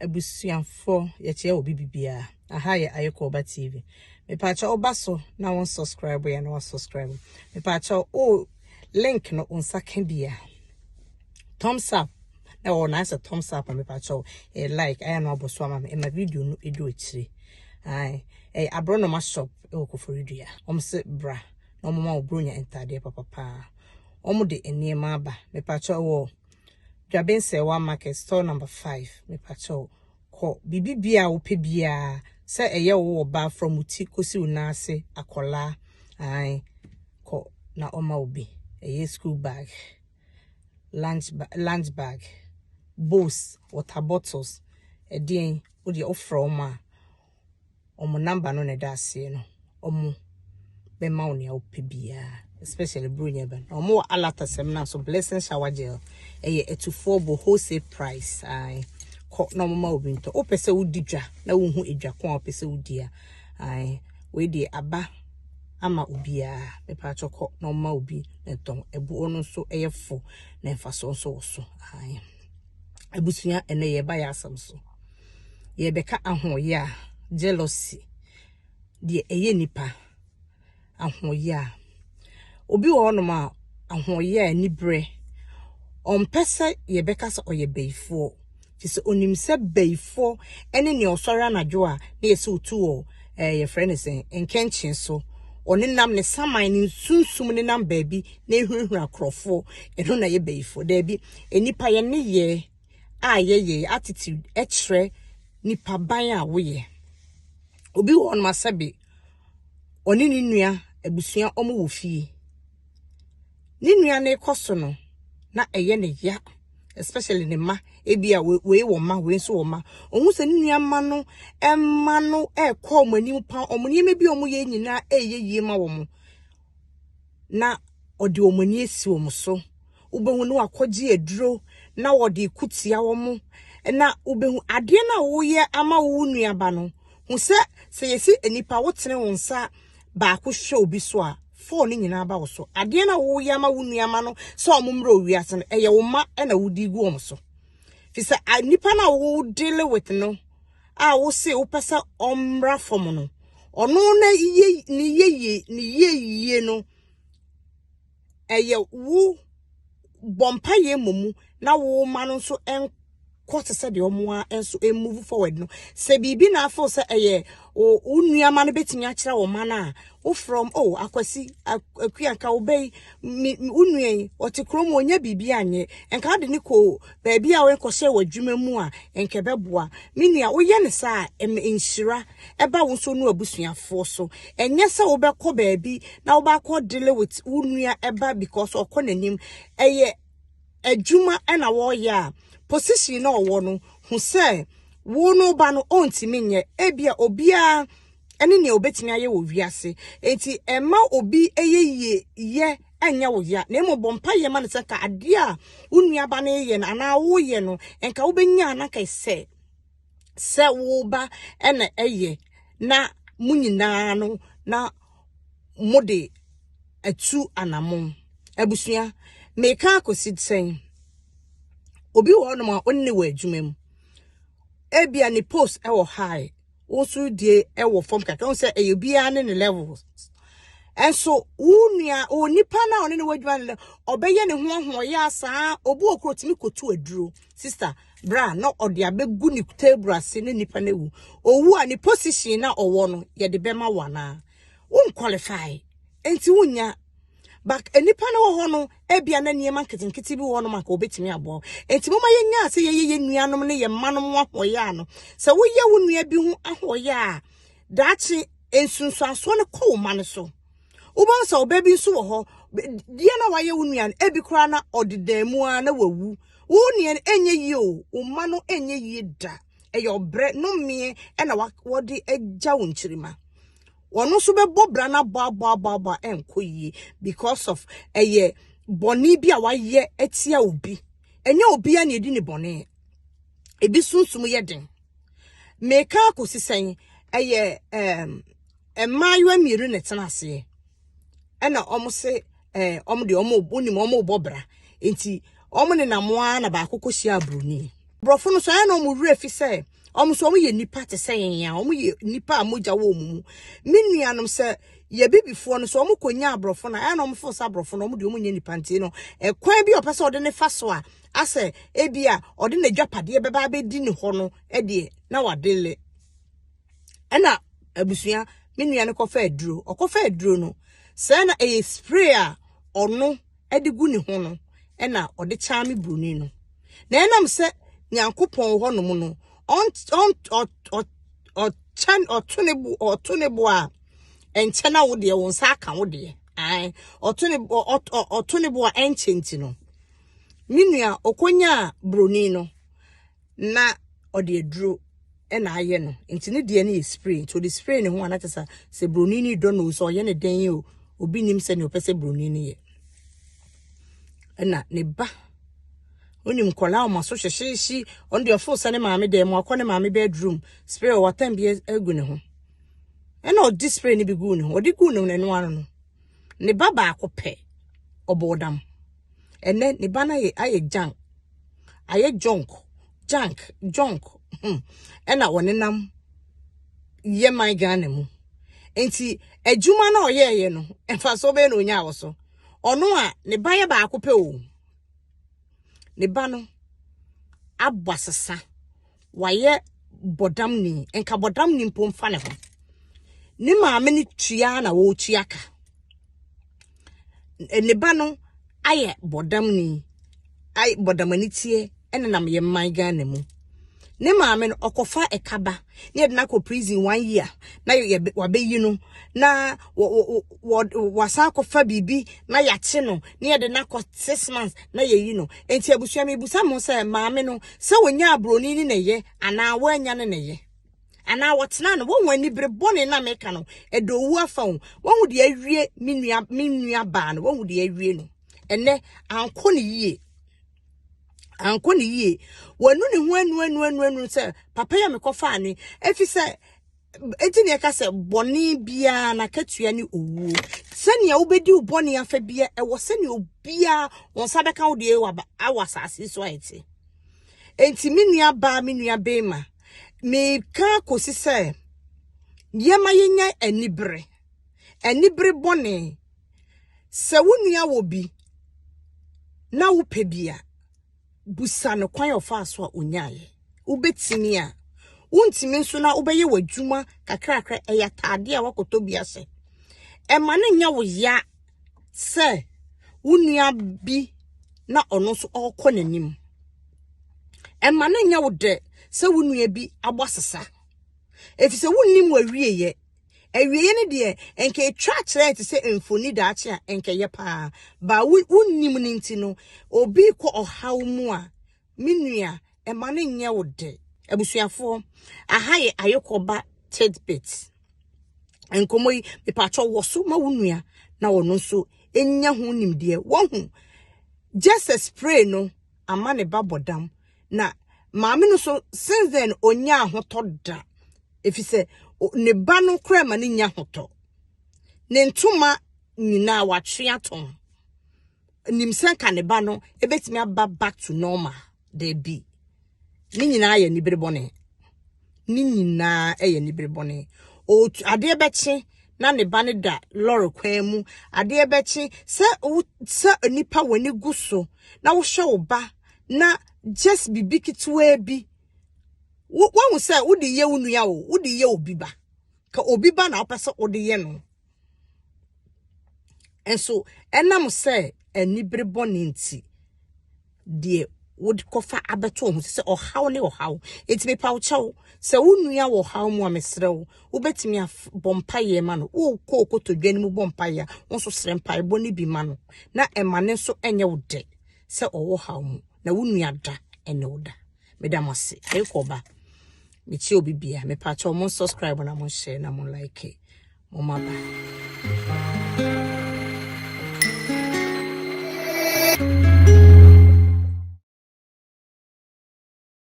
ebusuafo ye che obi bibia aha ye Ayekoba TV me pa cha oba so na won subscribe ya na won subscribe me pa cha o link no unsa kan bia thumbs up na won nice thumbs up me pa cha e like I no aboso ama me my video no edu akire ai abro no ma shop e okoforidu se bra na omoma obronya entade papa omude eniema aba me pa cha wo Dwabense wa market store number 5 me pacho ko bibibia wo pebia se eye wo ba from uti kosi unase akola ai ko na oma obi eye school bag lunch bag bowls water bottles edin wo de ofro ma omo number no ne da ase no omo be ma wo ne wo pebia especially brunya ban omo alata semna so blessing shower gel etufobo wholesale price ai ko no mama obinto o pese udidwa na wo hu edwa ko o pese udia ai we de aba ama obia me pa choko no mama obi neton ebu ono so eyefo na mfaso so ai ebusunya ene ye ba ya asam so ye beka ahoye a jealousy de eye nipa ahoye obi wo no ma ahoye ani bre pese ye beka so oye beifo fise onim se beifo ene ne osori anadwo a na yesi otu o ye friend sen enkenchin so oni nam ne saman ni sunsum ne nam baabi na ehunhun akrofo eno na ye beifo da bi enipa ye ne ye a ye attitude etre nipa ban a wo ye obi wo no ma sebe oni ni nua abusua omo wo fie ni nua na ekoso no na eye ne ya especially ne ma ebia we wo ma we so wo ma ohun se ni nua ma no emma no ekọ omani pa omani me bi omo ye nyina eyeye ma wo mo na odi omani esi wo mo so ubehu no akoji eduro na wodi kutia wo mo na ubehu ade na wo ye ama wo nua ba no hu se yesi enipa wo tene wo nsa ba ko hwe obi so a phone nyina ba wo so ade na wo ya ma wo nuama no so omumro wiase no eye wo ma na wo di gu om so fi se nipa na wo deal with no a wo se wo pesa omra fom no ono na ye no eye wo bompa ye momu na wo ma no so quarter said the omoa enso move forward no se bibi na afo se eye o nuama no betimi akira wo mana o from akwasi akuanka obey unuan otikrom onya bibi anye enka de ne ko baabi a we nkose wadwuma mu a enke beboa minia wo ye ne sa enhyira eba wo so no abusuafo so enye se wo bekọ baabi na wo ba ko deal with unua eba because okonanim eye adwuma na wo ya position na owo no hu se wo no ba no ontimi nye ebia obia ene ne obetimi aye wo wiase enti emma obi ye anya wo ya na mo bompa ye ma ne se ka ade a unua ba na ye na na wo ye no enka wo benya na ka se wo ba ene eye na munyina no na mode atu anamon abusua me ka akosi sen obi wo no ma onni wa adwumam ebia ni post e wo high osu die e wo form kaka on say e bia ne levels enso unua onipa na oni ne wadwuma obeye ne ho ya saa obu okrotimi kotu aduro sister bra no ode abegu ni table ase ne nipa na wu owu a ni position na owo no ye de bema wana qualify enti wunya back enipa na wo ho no ebia na niema nketenkete bi wo no maka obetimi abo enti moma yenya ase ye nuanom ne ye manom ahoya no se wo ye wo nua bi hu ahoya a dachi ensunsu aso ne ko ma ne so uban sa obebi nso wo ho die na wa ye wo nua ebi kura na odedemu a na wawu wo nua enye yi o umma no enye yi da eye obre no me e na wo de agya wo nchirima wono so be bobra na ba enkoyi because of eye boni bi a waye etia obi enye obi a na edi ni boni ebi sunsum ye den meka akosisen eye emayo amiru ne tenase ena omo se omo de omo onim omo bobra enti omo ne namoa na ba akokọ hia broni brofo no so ya na omo wura fi se So ye nipa te say ya ye nipa amoja wo mu minuanom se ye be before no so konya abrofo na ya no mfo sa abrofo no de omunya nipa nti no kwan bi opese ode ne fa so a ase ebia ode na dwapade beba abedi ne ho no de na wadele ena abusua minua ne kofa aduro okofa aduro no se na spray a ono de gu ne ho no ena ode chaami bruni no na enam se nyankopon ho no mu no chan otunebo a enche na wo de won sa aka wo de ai otunebo a enchenti no minua okonya broni no na ode aduro ena aye no enti ne de na spray to the spray ne ho anatesa se broni ni do no so ye ne den ye obi nim se ne opese broni ni ye ena ne ba onim kola o maso hwehweshi on the full sane maame dem akone maame bedroom spray o watan bi egu ne ho ena o display ni bi gu ne ho odi gu ne no ano no ne baba akopɛ obodam ene ne ba na ye aye junk aye junk ena wonenam ye my Ghana mu enti adwuma na oyeye no emfa so be na onya awoso ono a ne ba ye ba akopɛ o ne ba no abwasesa waye bodam ni enka bodam ni mpomfa ne ho ne maame ni tua na wo tua ka ne ba no aye bodam ni ai bodamani tie enenam ye man Ghana mu ne maame no okofa ekaba ne de na ko prison 1 year na wabeyi no na wasa kofa bibi na yache no ne de na ko 6 months na yeyi no enti abusua me busa mo se maame no se wonya abroni ni neye ana wanya ne neye ana wotena no won wani bere bone na meka no edowu afa won hu de awie minua ba no hu de awie no ene anko ne yie wanu ne ho anu se papa ya mekofa ani efi se eti ne ka se boni bia na katua ni owu senia ubedi uboni afa bia ewo senia obia won sabeka wo de awasase so eti enti minua be ma me ka kosi se yema yenya anibere boni se wonua wo bi na wo pebia busa no kwan ofa so a onyaye ubetimi a untimi nso na ubeye wadwuma kakrakra eya taade a wakoto bia se ema na nya wo ya se wonua bi na ono so okọ nanim ema na nya wo de se wonua bi agbosesa efise wonnim wawieye awieye ne de enke etwa kire te se emfoni daache a enke ye pa ba wonnim ne ntino obi ko ohaw mu a minua ema na nya wo de abusuafo ahaye ayokoba tidbits enkomoyi mepacho woso ma wonua na wono so enya ho nimde wohu just a spray no ama ne babodam na maame no so since then onya ahotoda efise ne ba no krema ne nya hoto ne ntoma nyina watwe aton nimsen ka ne ba no ebetimi aba back to normal there be ni nyina ye ni berebone ni nyina ye ni berebone o ade bechi na ne ba ne da lore kwan mu ade bechi se nipa wani guso na wo hwe wo ba na just bibikitwe bi won se wo de ye wunua wo de ye obiba ka obiba na opese wo de ye no enso enam se anibere bone nti de would kofa abeto ho se ohaw ne ohaw etime pa wo chew se wunua wo haw mu amesrew wobetimi bompa ye ma no wo kokoto dwani mu bompa ya wonso srempa ebo ne bi ma no na emane so enye wo de se owo haw mu na wunua da ene wo da medamase ayekoba mechi obi bia me pa chew mo subscribe na mo share na mo like mo maba